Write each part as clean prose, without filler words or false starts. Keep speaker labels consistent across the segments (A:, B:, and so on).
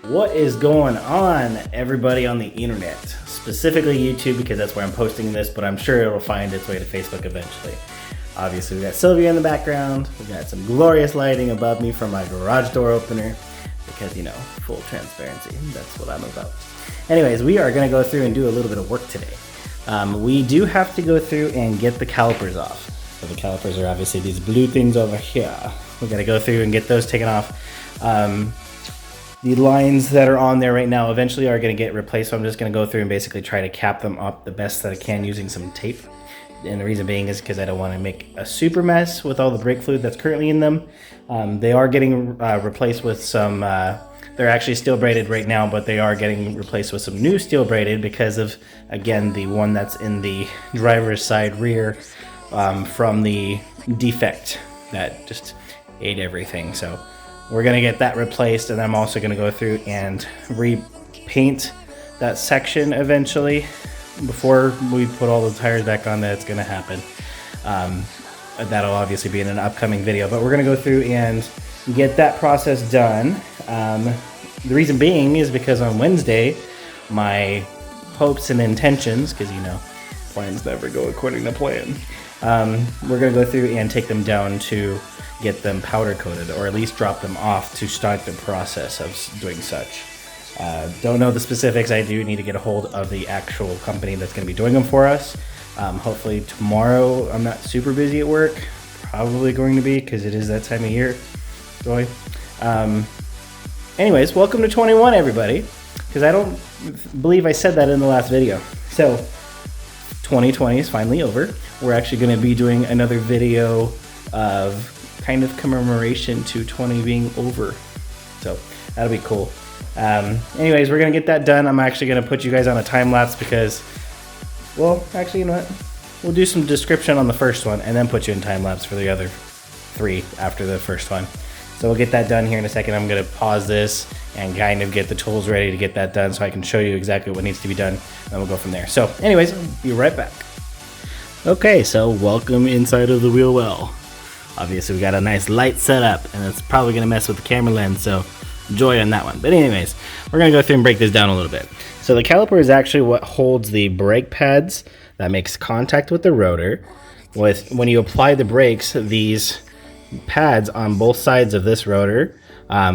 A: What is going on, everybody on the internet? Specifically YouTube, because that's where I'm posting this, but I'm sure it'll find its way to Facebook eventually. Obviously, we got Sylvia in the background. We got some glorious lighting above me from my garage door opener, because, you know, full transparency. That's what I'm about. Anyways, we are going to go through and do a little bit of work today. We do have to go through and get the calipers off. So the calipers are obviously these blue things over here. We got to go through and get those taken off. The lines that are on there right now eventually are going to get replaced, so I'm just going to go through and basically try to cap them up the best that I can using some tape. And the reason being is because I don't want to make a super mess with all the brake fluid that's currently in them. They are getting replaced with some, they're actually steel braided right now, but they are getting replaced with some new steel braided because of, again, the one that's in the driver's side rear from the defect that just ate everything. So we're going to get that replaced, and I'm also going to go through and repaint that section eventually. Before we put all the tires back on, that's going to happen. That'll obviously be in an upcoming video, but we're going to go through and get that process done. The reason being is because on Wednesday, my hopes and intentions, because, you know, plans never go according to plan, we're going to go through and take them down to get them powder coated, or at least drop them off to start the process of doing such. Don't know the specifics. I do need to get a hold of the actual company that's going to be doing them for us. Hopefully tomorrow. I'm not super busy at work. Probably going to be, because it is that time of year. Going. Anyways, welcome to 21, everybody, because I don't believe I said that in the last video. So 2020 is finally over. We're actually going to be doing another video of kind of commemoration to 20 being over. So that'll be cool. Anyways, we're going to get that done. I'm actually going to put you guys on a time lapse because, well, actually, you know what? We'll do some description on the first one and then put you in time lapse for the other three after the first one. So we'll get that done here in a second. I'm going to pause this and kind of get the tools ready to get that done so I can show you exactly what needs to be done, and we'll go from there. So anyways, I'll be right back. Okay, so welcome inside of the wheel well. Obviously, we got a nice light setup, and it's probably going to mess with the camera lens, so enjoy on that one. But anyways, we're going to go through and break this down a little bit. So the caliper is actually what holds the brake pads that makes contact with the rotor. When you apply the brakes, these pads on both sides of this rotor,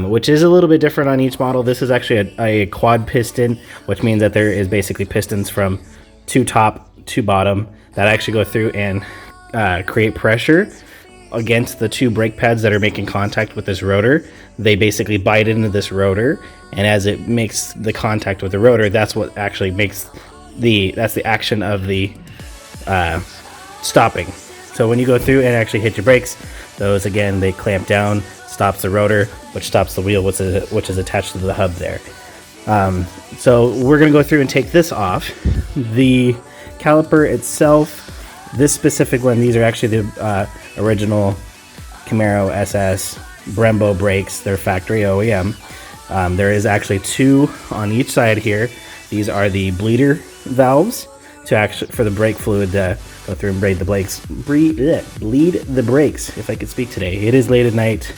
A: which is a little bit different on each model. This is actually a quad piston, which means that there is basically pistons from two top to bottom that actually go through and create pressure against the two brake pads that are making contact with this rotor. They basically bite into this rotor, and as it makes the contact with the rotor, that's what actually makes that's the action of the stopping. So when you go through and actually hit your brakes, those, again, they clamp down, stops the rotor, which stops the wheel, which is attached to the hub there. So we're going to go through and take this off. The caliper itself, this specific one, these are actually the original Camaro SS Brembo brakes. They're factory OEM. There is actually two on each side here. These are the bleeder valves for the brake fluid to go through and bleed the brakes, if I could speak today. It is late at night,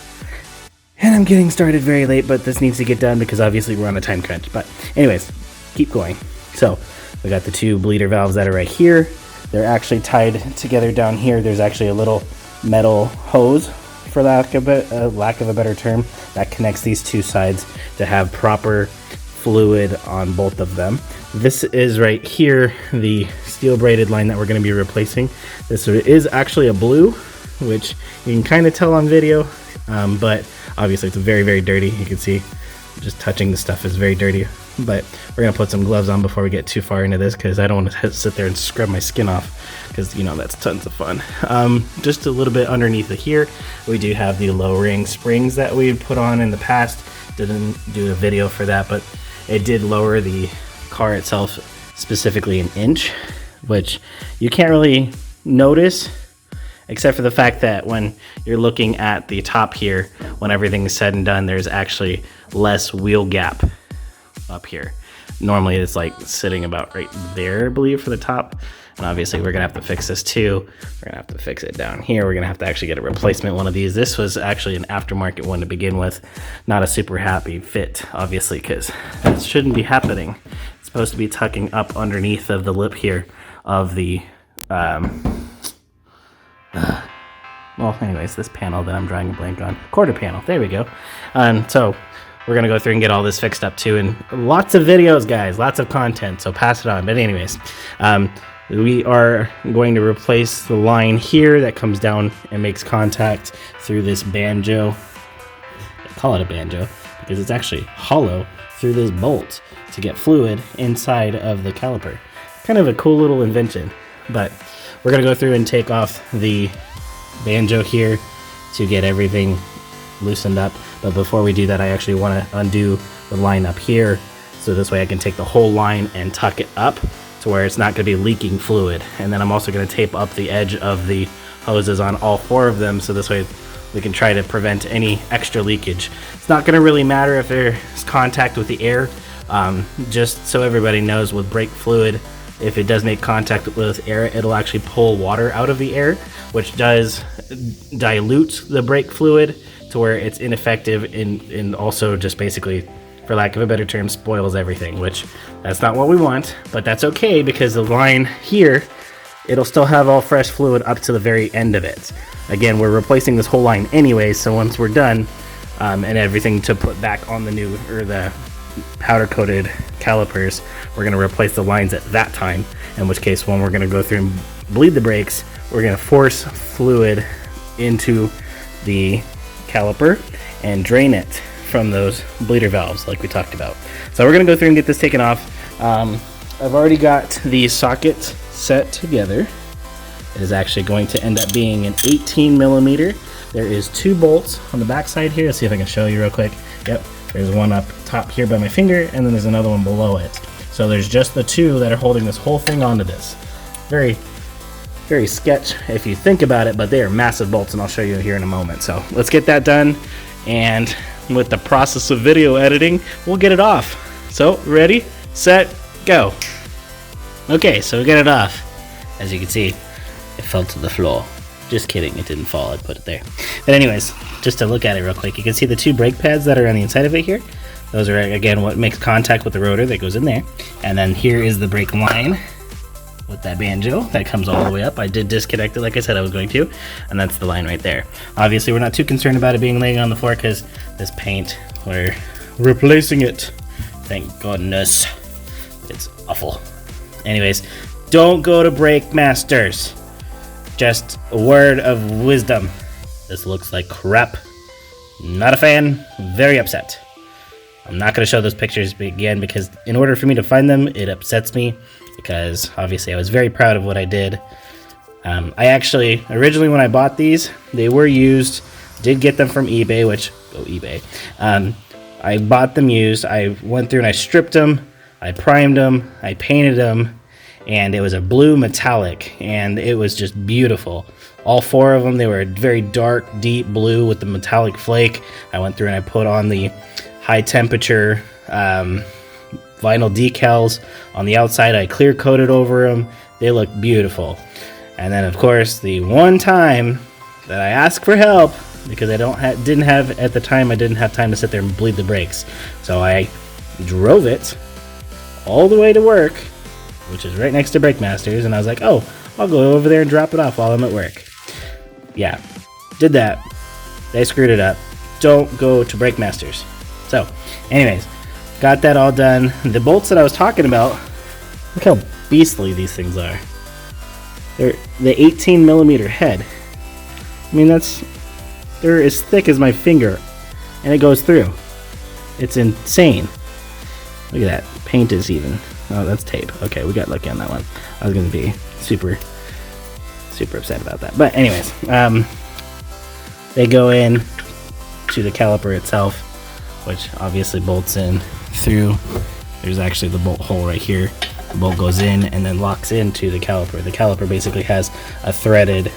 A: and I'm getting started very late, but this needs to get done because obviously we're on a time crunch. But anyways, keep going. So we got the two bleeder valves that are right here. They're actually tied together down here. There's actually a little metal hose, for lack of a better term, that connects these two sides to have proper fluid on both of them. This is right here, the steel braided line that we're going to be replacing. This is actually a blue, which you can kind of tell on video, but obviously it's very, very dirty. You can see just touching the stuff is very dirty. But we're going to put some gloves on before we get too far into this, because I don't want to sit there and scrub my skin off, because, you know, that's tons of fun. Just a little bit underneath it here, we do have the lowering springs that we put on in the past. Didn't do a video for that, but it did lower the car itself specifically an inch, which you can't really notice, except for the fact that when you're looking at the top here, when everything is said and done, there's actually less wheel gap up here. Normally it's like sitting about right there, I believe, for the top. And obviously we're gonna have to fix this too. We're gonna have to fix it down here. We're gonna have to actually get a replacement one of these. This was actually an aftermarket one to begin with. Not a super happy fit, obviously, because that shouldn't be happening. It's supposed to be tucking up underneath of the lip here of the, well, anyways, this panel that I'm drawing a blank on. Quarter panel, there we go. So we're gonna go through and get all this fixed up too. And lots of videos, guys, lots of content, so pass it on. But anyways, we are going to replace the line here that comes down and makes contact through this banjo. I call it a banjo because it's actually hollow through this bolt to get fluid inside of the caliper. Kind of a cool little invention. But we're going to go through and take off the banjo here to get everything loosened up. But before we do that, I actually want to undo the line up here, so this way I can take the whole line and tuck it up to where it's not going to be leaking fluid. And then I'm also going to tape up the edge of the hoses on all 4 of them, so this way we can try to prevent any extra leakage. It's not going to really matter if there's contact with the air, just so everybody knows, with brake fluid, if it does make contact with air, it'll actually pull water out of the air, which does dilute the brake fluid to where it's ineffective and also just basically, for lack of a better term, spoils everything, which that's not what we want, but that's okay because the line here, it'll still have all fresh fluid up to the very end of it. Again, we're replacing this whole line anyway, so once we're done and everything to put back on the new, or the powder coated calipers, we're going to replace the lines at that time, in which case when we're going to go through and bleed the brakes, we're going to force fluid into the caliper and drain it from those bleeder valves like we talked about. So we're going to go through and get this taken off. I've already got the socket set together. It is actually going to end up being an 18 millimeter. There is 2 bolts on the back side here. Let's see if I can show you real quick. Yep, there's one up top here by my finger, and then there's another one below it. So there's just the 2 that are holding this whole thing onto this. Very, very sketch if you think about it, but they are massive bolts, and I'll show you here in a moment. So let's get that done, and with the process of video editing, we'll get it off. So ready, set, go. Okay, so we got it off. As you can see, it fell to the floor. Just kidding, it didn't fall, I put it there. But anyways, just to look at it real quick, you can see the 2 brake pads that are on the inside of it here. Those are, again, what makes contact with the rotor that goes in there. And then here is the brake line with that banjo that comes all the way up. I did disconnect it like I said I was going to, and that's the line right there. Obviously, we're not too concerned about it being laying on the floor because this paint, we're replacing it. Thank goodness. It's awful. Anyways, don't go to Brake Masters. Just a word of wisdom. This looks like crap. Not a fan. Very upset. I'm not going to show those pictures again because in order for me to find them, it upsets me because obviously I was very proud of what I did. I actually, originally when I bought these, they were used. Did get them from eBay, which, go eBay. I bought them used. I went through and I stripped them. I primed them. I painted them. And it was a blue metallic, and it was just beautiful. All 4 of them, they were a very dark, deep blue with the metallic flake. I went through and I put on the high temperature vinyl decals on the outside. I clear coated over them. They look beautiful. And then, of course, the one time that I asked for help, because I didn't have time to sit there and bleed the brakes. So I drove it all the way to work, which is right next to Brake Masters, and I was like, oh, I'll go over there and drop it off while I'm at work. Yeah, did that. They screwed it up. Don't go to Brake Masters. So, anyways, got that all done. The bolts that I was talking about, look how beastly these things are. They're the 18 millimeter head. I mean, they're as thick as my finger, and it goes through. It's insane. Look at that. Paint is even. Oh, that's tape. Okay, we got lucky on that one. I was going to be super upset about that. But anyways, they go in to the caliper itself, which obviously bolts in through. There's actually the bolt hole right here. The bolt goes in and then locks into the caliper. The caliper basically has a threaded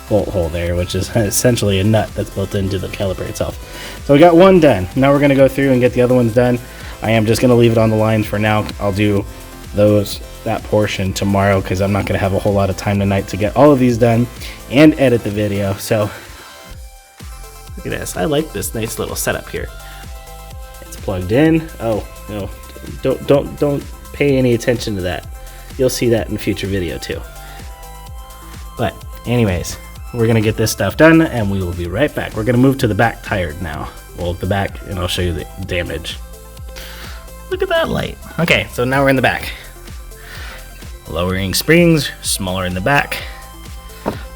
A: bolt hole there, which is essentially a nut that's built into the caliper itself. So we got one done. Now we're going to go through and get the other ones done. I am just gonna leave it on the lines for now. I'll do that portion tomorrow because I'm not gonna have a whole lot of time tonight to get all of these done and edit the video. So look at this. I like this nice little setup here. It's plugged in. Oh no, don't pay any attention to that. You'll see that in a future video too. But anyways, we're gonna get this stuff done and we will be right back. We're gonna move to the back tire now. Well, the back, and I'll show you the damage. Look at that light. Okay, so now we're in the back. Lowering springs, smaller in the back.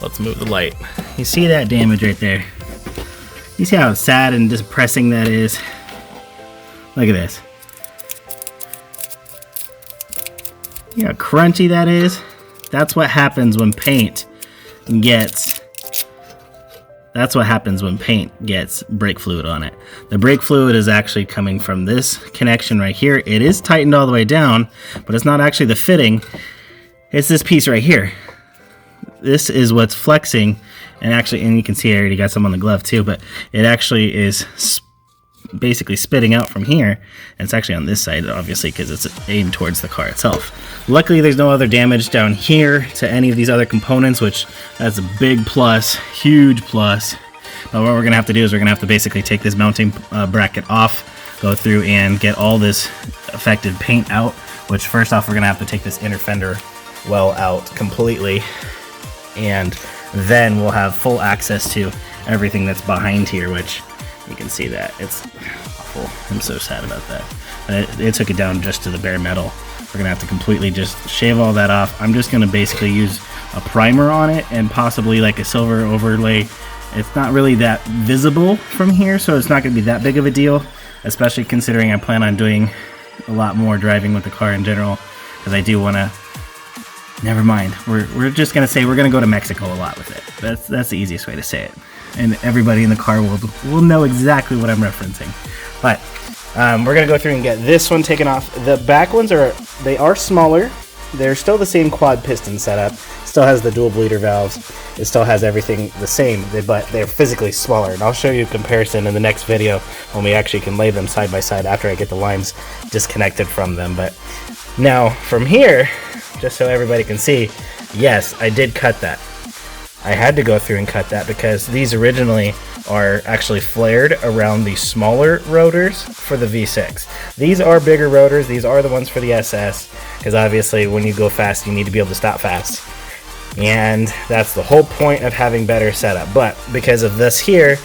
A: Let's move the light. You see that damage right there? You see how sad and depressing that is? Look at this. See how crunchy that is? That's what happens when paint gets brake fluid on it. The brake fluid is actually coming from this connection right here. It is tightened all the way down, but it's not actually the fitting. It's this piece right here. This is what's flexing, and you can see I already got some on the glove too, but it actually is basically spitting out from here, and it's actually on this side obviously because it's aimed towards the car itself. Luckily there's no other damage down here to any of these other components, which that's a big plus, huge plus. But what we're gonna have to do is we're gonna have to basically take this mounting bracket off, go through and get all this affected paint out, which first off we're gonna have to take this inner fender well out completely, and then we'll have full access to everything that's behind here, which you can see that it's awful. I'm so sad about that. It took it down just to the bare metal. We're gonna have to completely just shave all that off. I'm just gonna basically use a primer on it and possibly like a silver overlay. It's not really that visible from here, so it's not gonna be that big of a deal, especially considering I plan on doing a lot more driving with the car in general, because I do wanna, never mind. We're just gonna say we're gonna go to Mexico a lot with it. That's the easiest way to say it. And everybody in the car will know exactly what I'm referencing. But we're gonna go through and get this one taken off. The back ones they are smaller. They're still the same quad piston setup. Still has the dual bleeder valves. It still has everything the same, but they're physically smaller. And I'll show you a comparison in the next video when we actually can lay them side by side after I get the lines disconnected from them. But now from here, just so everybody can see, yes, I did cut that. I had to go through and cut that because these originally are actually flared around the smaller rotors for the V6. These are bigger rotors. These are the ones for the SS, because obviously when you go fast you need to be able to stop fast, and that's the whole point of having better setup. But because of this here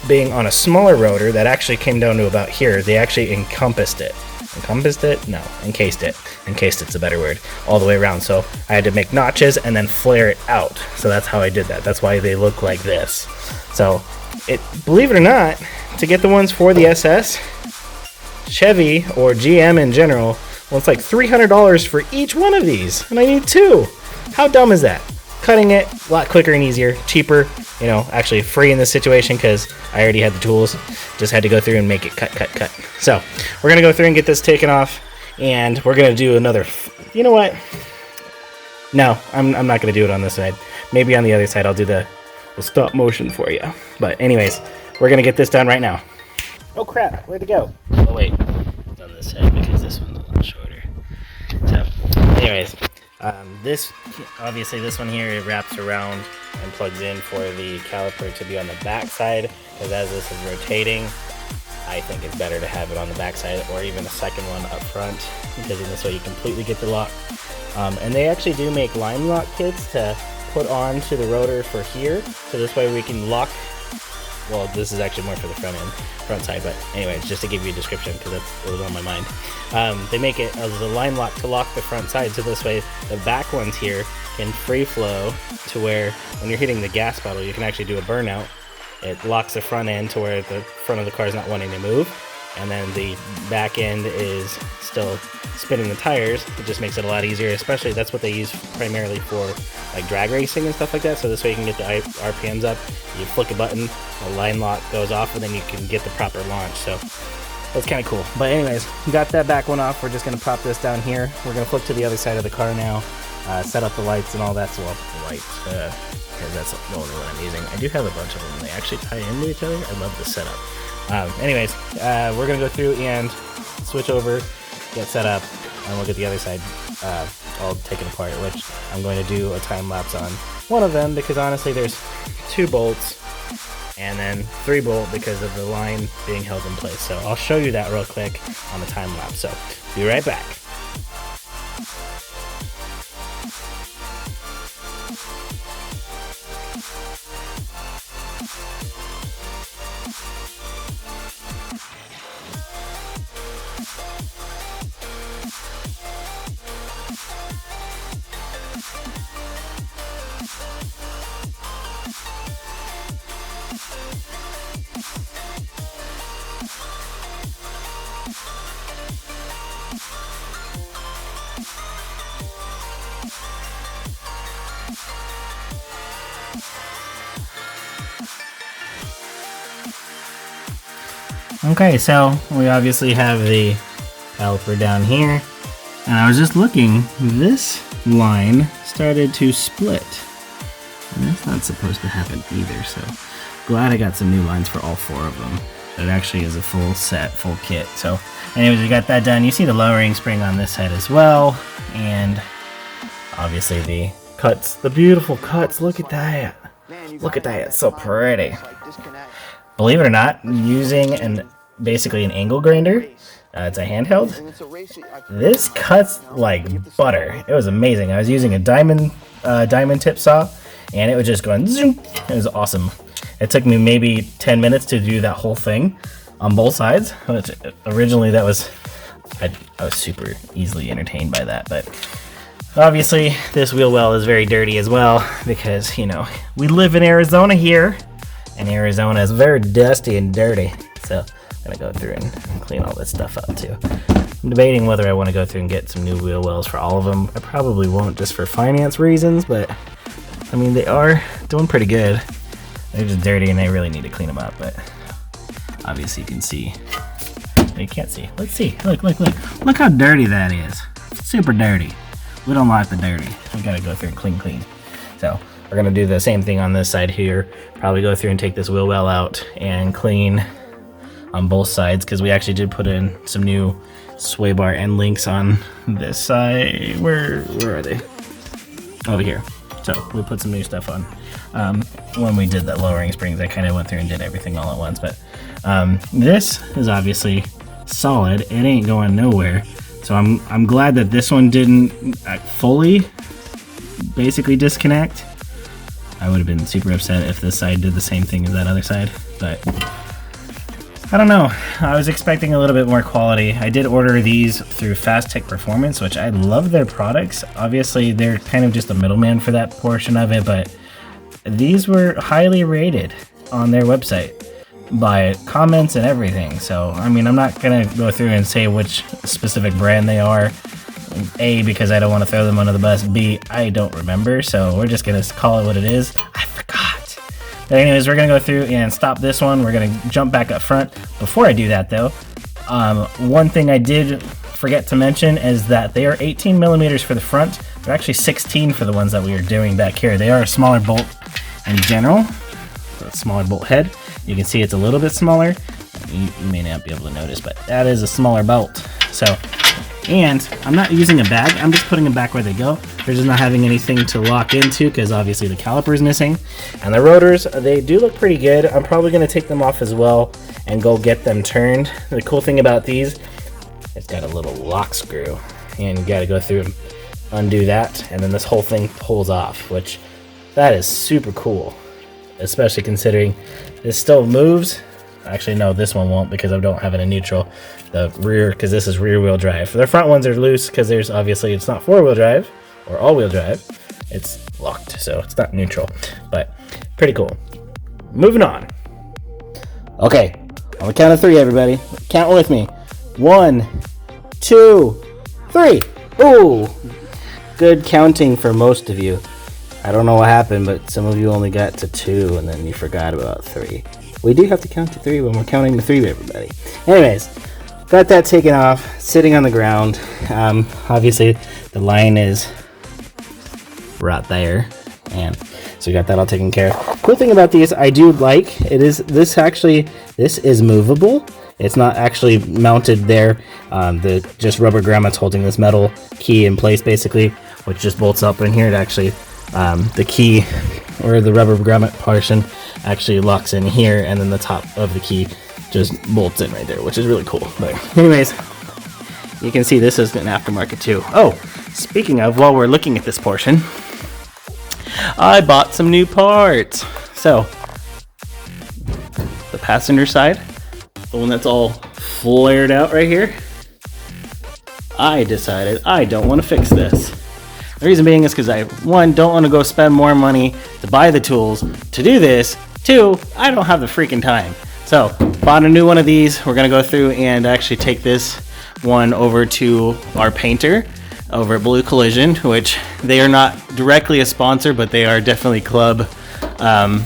A: being on a smaller rotor that actually came down to about here, they actually encased it. Encased it's a better word, all the way around. So I had to make notches and then flare it out. So that's how I did that. That's why they look like this. So believe it or not, to get the ones for the SS, Chevy or GM in general, well, it's like $300 for each one of these, and I need two. How dumb is that? Cutting it a lot quicker and easier, cheaper, actually free in this situation because I already had the tools. Just had to go through and make it cut. So we're gonna go through and get this taken off, and we're gonna do another. You know what? No, I'm not gonna do it on this side. Maybe on the other side I'll do the stop motion for you. But anyways, we're gonna get this done right now. Oh crap! Where'd it go? Oh wait, it's on this side because this one's a little shorter. So, anyways. This one here, it wraps around and plugs in for the caliper to be on the back side, because as this is rotating, I think it's better to have it on the back side or even a second one up front, because in this way you completely get the lock. And they actually do make line lock kits to put on to the rotor for here, so this way we can lock. Well, this is actually more for the front side, but anyways, just to give you a description because that's what was on my mind. They make it as a line lock to lock the front side, so this way the back ones here can free flow to where when you're hitting the gas pedal, you can actually do a burnout. It locks the front end to where the front of the car is not wanting to move, and then the back end is still spinning the tires. It just makes it a lot easier, especially that's what they use primarily for like drag racing and stuff like that. So this way you can get the RPMs up, you flick a button, the line lock goes off, and then you can get the proper launch. So that's kind of cool. But anyways, we got that back one off. We're just gonna prop this down here. We're gonna flip to the other side of the car now, set up the lights and all that. So because that's the only one I'm using. I do have a bunch of them. They actually tie into each other. I love this setup. Anyways, we're gonna go through and switch over, get set up, and we'll get the other side all taken apart, which I'm going to do a time lapse on one of them because honestly there's 2 bolts and then 3 bolt because of the line being held in place. So I'll show you that real quick on the time lapse. So be right back. Okay, so we obviously have the caliper down here, and I was just looking, this line started to split, and that's not supposed to happen either, so glad I got some new lines for all 4 of them. It actually is a full set, full kit. So anyways, we got that done. You see the lowering spring on this side as well, and obviously the cuts, the beautiful cuts. Look at that. Look at that, it's so pretty. Believe it or not, using basically an angle grinder, it's a handheld, this cuts like butter. It was amazing. I was using a diamond tip saw, and it was just going zoom. It was awesome. It took me maybe 10 minutes to do that whole thing on both sides, which originally I was super easily entertained by that, but obviously this wheel well is very dirty as well because, you know, we live in Arizona here, and Arizona is very dusty and dirty. So I'm gonna go through and clean all this stuff up too. I'm debating whether I want to go through and get some new wheel wells for all of them. I probably won't just for finance reasons, but I mean, they are doing pretty good. They're just dirty and I really need to clean them up, but obviously you can see. You can't see. Let's see. Look. Look how dirty that is. Super dirty. We don't like the dirty. We gotta go through and clean. So we're gonna do the same thing on this side here. Probably go through and take this wheel well out and clean on both sides, because we actually did put in some new sway bar end links on this side. Where are they? Over here. So we put some new stuff on. When we did the lowering springs, I kind of went through and did everything all at once, but this is obviously solid. It ain't going nowhere. So I'm glad that this one didn't fully basically disconnect. I would have been super upset if this side did the same thing as that other side, but I don't know. I was expecting a little bit more quality. I did order these through Fast Tech Performance, which I love their products. Obviously, they're kind of just a middleman for that portion of it, but these were highly rated on their website by comments and everything. So, I mean, I'm not going to go through and say which specific brand they are. A, because I don't want to throw them under the bus. B, I don't remember, so we're just going to call it what it is. I forgot. But anyways, we're going to go through and stop this one. We're going to jump back up front. Before I do that, though, one thing I did forget to mention is that they are 18 millimeters for the front. They're actually 16 for the ones that we are doing back here. They are a smaller bolt in general, so a smaller bolt head. You can see it's a little bit smaller. You may not be able to notice, but that is a smaller bolt. So, and I'm not using a bag. I'm just putting them back where they go. They're just not having anything to lock into because obviously the caliper is missing. And the rotors, they do look pretty good. I'm probably going to take them off as well and go get them turned. The cool thing about these, it's got a little lock screw, and you got to go through and undo that, and then this whole thing pulls off, which that is super cool, especially considering this still moves. Actually, no, this one won't because I don't have it in neutral. The rear, because this is rear wheel drive. The front ones are loose because there's obviously it's not 4-wheel drive or all-wheel drive. It's locked, so it's not neutral, but pretty cool. Moving on. Okay, on the count of 3, everybody. Count with me. 1, 2, 3. Ooh, good counting for most of you. I don't know what happened, but some of you only got to 2 and then you forgot about 3. We do have to count to 3 when we're counting to 3, everybody. Anyways, got that taken off, sitting on the ground. Obviously, the line is right there, and So we got that all taken care of. Cool thing about these, I do like, this is movable. It's not actually mounted there. The just rubber grommets holding this metal key in place, basically, which just bolts up in here. It actually, the key or the rubber grommet portion actually locks in here, and then the top of the key just bolts in right there, which is really cool. But anyways, you can see this is an aftermarket too. Oh, speaking of, while we're looking at this portion, I bought some new parts. So the passenger side, the one that's all flared out right here, I decided I don't want to fix this. The reason being is because I, one, don't want to go spend more money to buy the tools to do this. Two, I don't have the freaking time. So bought a new one of these. We're gonna go through and actually take this one over to our painter over at Blue Collision, which they are not directly a sponsor, but they are definitely club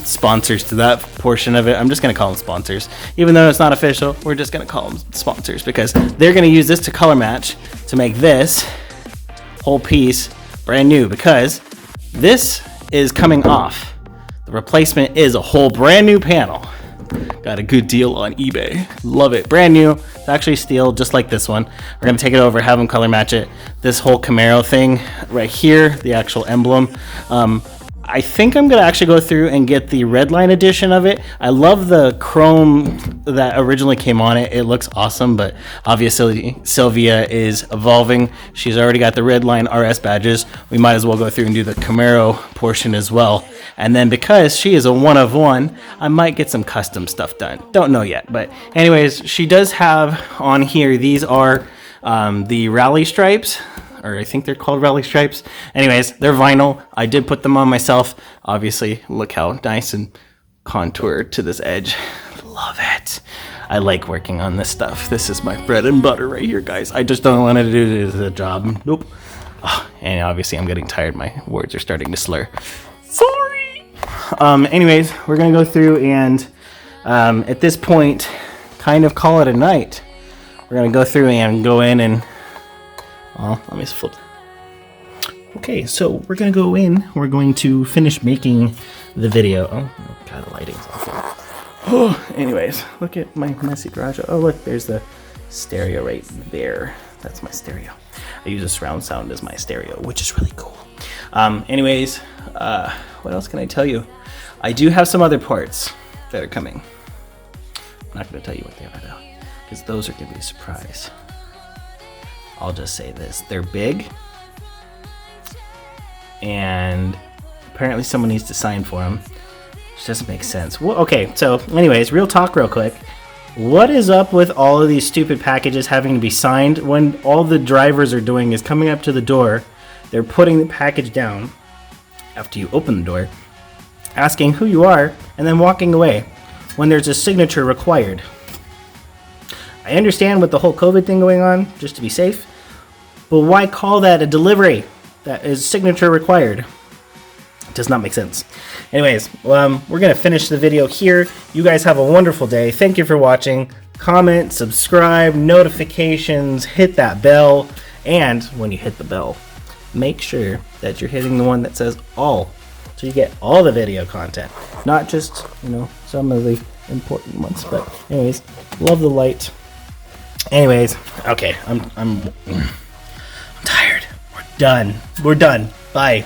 A: sponsors to that portion of it. I'm just gonna call them sponsors, even though it's not official. We're just gonna call them sponsors because they're gonna use this to color match to make this whole piece brand new, because this is coming off. The replacement is a whole brand new panel. Got a good deal on eBay. Love it. Brand new. It's actually steel, just like this one. We're gonna take it over, have them color match it. This whole Camaro thing right here, the actual emblem. I think I'm gonna actually go through and get the red line edition of it. I love the chrome that originally came on it. It looks awesome, but obviously Sylvia is evolving. She's already got the red line RS badges. We might as well go through and do the Camaro portion as well. And then because she is a one of one, I might get some custom stuff done. Don't know yet, but anyways, she does have on here, these are the rally stripes, or I think they're called rally stripes. Anyways, they're vinyl. I did put them on myself. Obviously, look how nice and contoured to this edge. Love it. I like working on this stuff. This is my bread and butter right here, guys. I just don't want to do this as a job. Nope. Oh, and obviously, I'm getting tired. My words are starting to slur. Sorry. Anyways, we're gonna go through and at this point, kind of call it a night. We're gonna go through and go in and let me flip. Okay, so we're gonna go in. We're going to finish making the video. Oh god, the lighting's off. Oh, anyways, look at my messy garage. Oh look, there's the stereo right there. That's my stereo. I use a surround sound as my stereo, which is really cool. Anyways, what else can I tell you? I do have some other parts that are coming. I'm not gonna tell you what they are though, because those are gonna be a surprise. I'll just say this, they're big, and apparently someone needs to sign for them, which doesn't make sense. Well, okay, so anyways, real talk real quick. What is up with all of these stupid packages having to be signed when all the drivers are doing is coming up to the door, they're putting the package down after you open the door, asking who you are, and then walking away when there's a signature required? I understand with the whole COVID thing going on, just to be safe, but why call that a delivery that is signature required? It does not make sense. Anyways, we're going to finish the video here. You guys have a wonderful day. Thank you for watching. Comment, subscribe, notifications, hit that bell, and when you hit the bell, make sure that you're hitting the one that says all, so you get all the video content, not just, some of the important ones. But anyways, love the light. Anyways, okay, I'm tired. We're done. Bye.